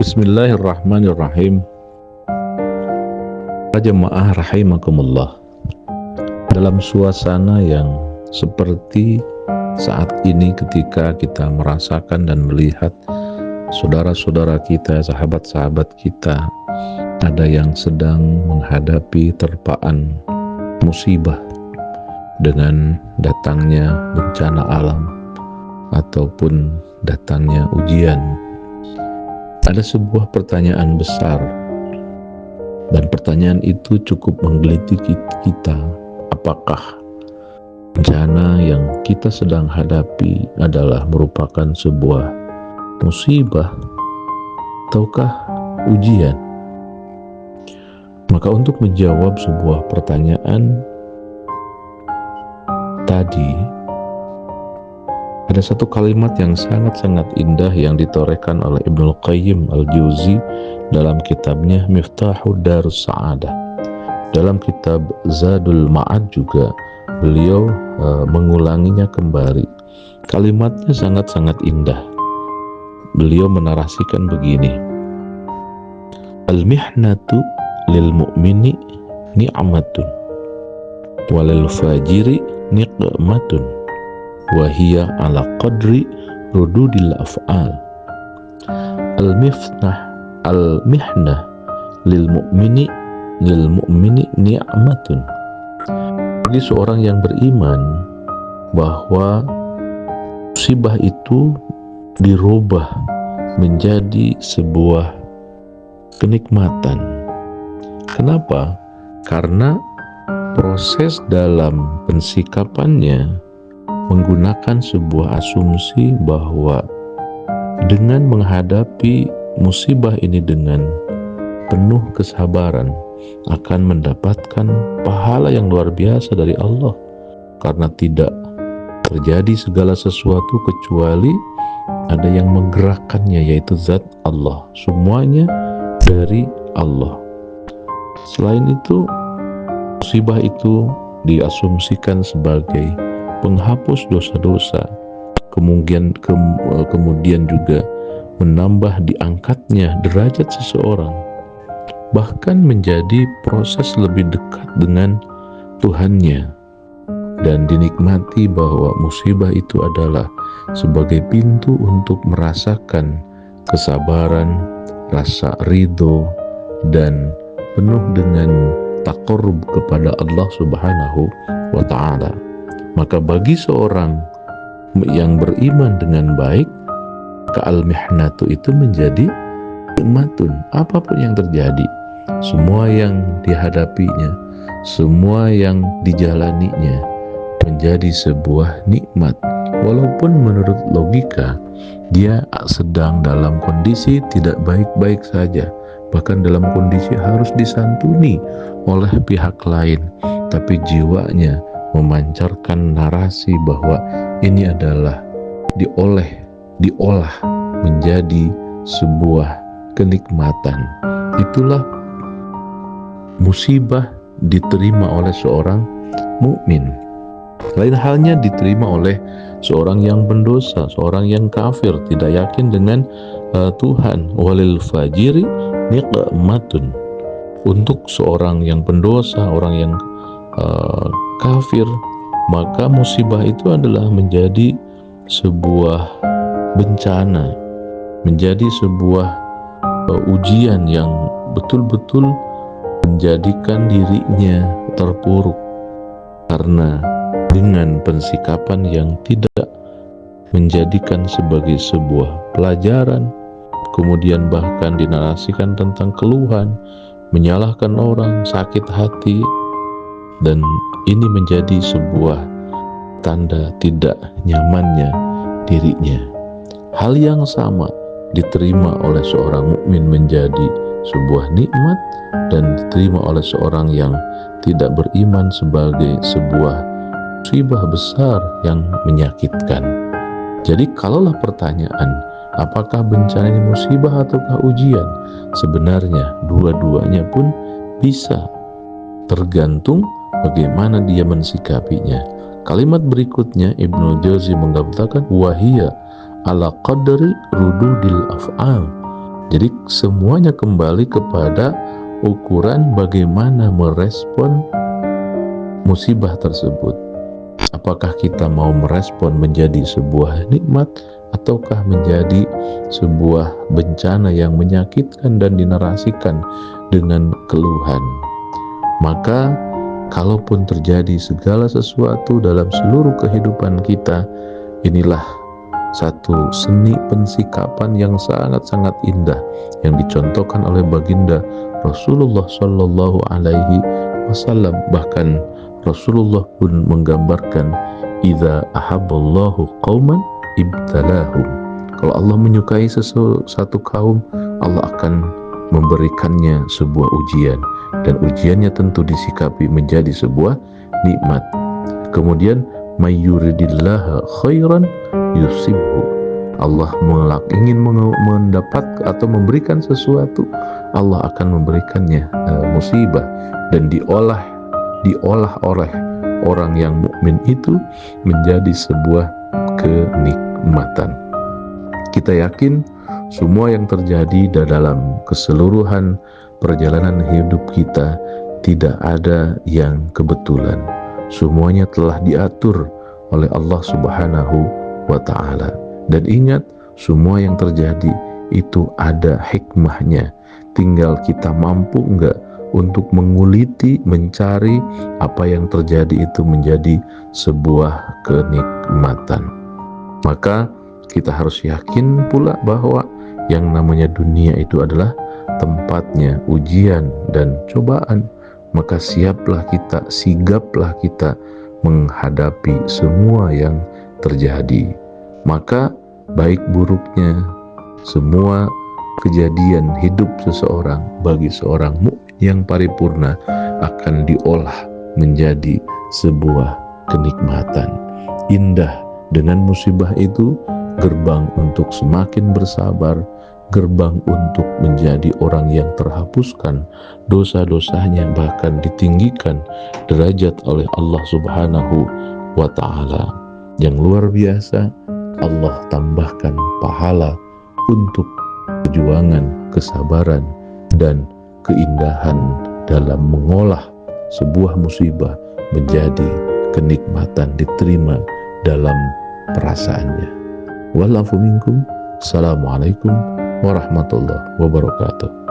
Bismillahirrahmanirrahim. Jemaah rahimakumullah. Dalam suasana yang seperti saat ini ketika kita merasakan dan melihat saudara-saudara kita, sahabat-sahabat kita, ada yang sedang menghadapi terpaan musibah dengan datangnya bencana alam ataupun datangnya ujian. Ada sebuah pertanyaan besar, dan pertanyaan itu cukup menggelitik kita. Apakah bencana yang kita sedang hadapi adalah merupakan sebuah musibah ataukah ujian? Maka untuk menjawab sebuah pertanyaan tadi, ada satu kalimat yang sangat-sangat indah yang ditorehkan oleh Ibnul Qayyim Al-Jauzi dalam kitabnya Miftahud Darus Sa'adah. Dalam kitab Zadul Ma'ad juga beliau mengulanginya kembali. Kalimatnya sangat-sangat indah. Beliau menarasikan begini: Al-mihnatu lil mu'mini ni'matun walil fajiri niqmatun wahiyya ala qadri rududil af'al. Al-mihnah lil mu'mini ni'matun. Bagi seorang yang beriman bahwa musibah itu dirubah menjadi sebuah kenikmatan. Kenapa? Karena proses dalam pensikapannya menggunakan sebuah asumsi bahwa dengan menghadapi musibah ini dengan penuh kesabaran akan mendapatkan pahala yang luar biasa dari Allah, karena tidak terjadi segala sesuatu kecuali ada yang menggerakkannya, yaitu zat Allah. Semuanya dari Allah. Selain itu, musibah itu diasumsikan sebagai penghapus dosa-dosa, kemudian juga menambah diangkatnya derajat seseorang, bahkan menjadi proses lebih dekat dengan Tuhannya. Dan dinikmati bahwa musibah itu adalah sebagai pintu untuk merasakan kesabaran, rasa ridho, dan penuh dengan taqarrub kepada Allah Subhanahu wa ta'ala. Maka bagi seorang yang beriman dengan baik, al-mihnatu itu menjadi nikmatun. Apapun yang terjadi, semua yang dihadapinya, semua yang dijalaninya menjadi sebuah nikmat. Walaupun menurut logika dia sedang dalam kondisi tidak baik-baik saja, bahkan dalam kondisi harus disantuni oleh pihak lain, tapi jiwanya memancarkan narasi bahwa ini adalah diolah menjadi sebuah kenikmatan. Itulah musibah diterima oleh seorang mukmin. Lain halnya diterima oleh seorang yang pendosa, seorang yang kafir, tidak yakin dengan Tuhan. Walil fajiri niqmatun. Untuk seorang yang pendosa, orang yang kafir, maka musibah itu adalah menjadi sebuah bencana, menjadi sebuah ujian yang betul-betul menjadikan dirinya terpuruk, karena dengan pensikapan yang tidak menjadikan sebagai sebuah pelajaran, kemudian bahkan dinarasikan tentang keluhan, menyalahkan orang, sakit hati, dan ini menjadi sebuah tanda tidak nyamannya dirinya. Hal yang sama diterima oleh seorang mukmin menjadi sebuah nikmat, dan diterima oleh seorang yang tidak beriman sebagai sebuah musibah besar yang menyakitkan. Jadi kalaulah pertanyaan, apakah bencana ini musibah ataukah ujian? Sebenarnya dua-duanya pun bisa, tergantung bagaimana dia mensikapinya. Kalimat berikutnya Ibnu Jauzi mengatakan wahiyya ala qadri rududil af'al. Jadi semuanya kembali kepada ukuran bagaimana merespon musibah tersebut. Apakah kita mau merespon menjadi sebuah nikmat ataukah menjadi sebuah bencana yang menyakitkan dan dinarasikan dengan keluhan. Maka kalaupun terjadi segala sesuatu dalam seluruh kehidupan kita, inilah satu seni pensikapan yang sangat-sangat indah yang dicontohkan oleh baginda Rasulullah Shallallahu Alaihi Wasallam. Bahkan Rasulullah pun menggambarkan, idza ahabballahu qauman ibtalahum. Kalau Allah menyukai satu kaum, Allah akan memberikannya sebuah ujian, dan ujiannya tentu disikapi menjadi sebuah nikmat. Kemudian mayyuridillaha khairan yusibhu. Allah ingin mendapat atau memberikan sesuatu, Allah akan memberikannya musibah, dan diolah oleh orang yang mukmin itu menjadi sebuah kenikmatan. Kita yakin semua yang terjadi dalam keseluruhan perjalanan hidup kita tidak ada yang kebetulan. Semuanya telah diatur oleh Allah Subhanahu wa Ta'ala. Dan ingat, semua yang terjadi itu ada hikmahnya. Tinggal kita mampu enggak untuk menguliti, mencari apa yang terjadi itu menjadi sebuah kenikmatan. Maka kita harus yakin pula bahwa yang namanya dunia itu adalah tempatnya ujian dan cobaan. Maka sigaplah kita menghadapi semua yang terjadi. Maka baik buruknya semua kejadian hidup seseorang bagi seorang mukmin yang paripurna akan diolah menjadi sebuah kenikmatan. Indah dengan musibah itu gerbang untuk semakin bersabar, gerbang untuk menjadi orang yang terhapuskan dosa-dosanya, bahkan ditinggikan derajat oleh Allah Subhanahu wa Ta'ala. Yang luar biasa, Allah tambahkan pahala untuk perjuangan, kesabaran, dan keindahan dalam mengolah sebuah musibah menjadi kenikmatan, diterima dalam perasaannya. Walafu minkum. Assalamualaikum warahmatullahi wabarakatuh.